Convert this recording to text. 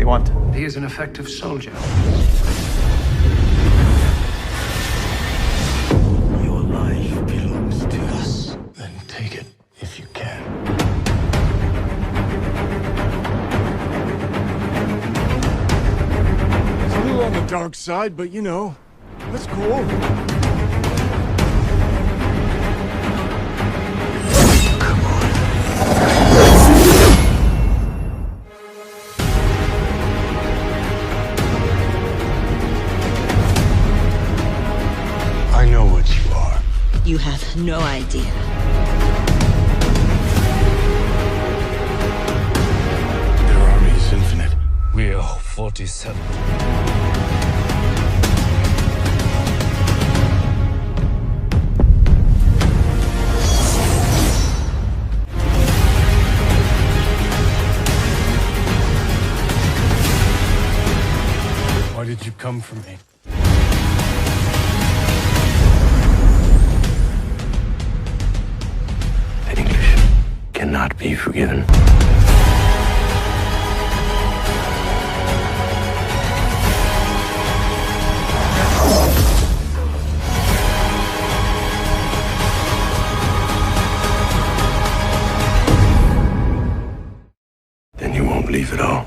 do you want? He is an effective soldier. Your life belongs to us. Then take it if you can. It's a little on the dark side, but you know, that's cool. I know what you are. You have no idea. Their army is infinite. We are 47. Why did you come for me? The English cannot be forgiven. Then you won't leave at all.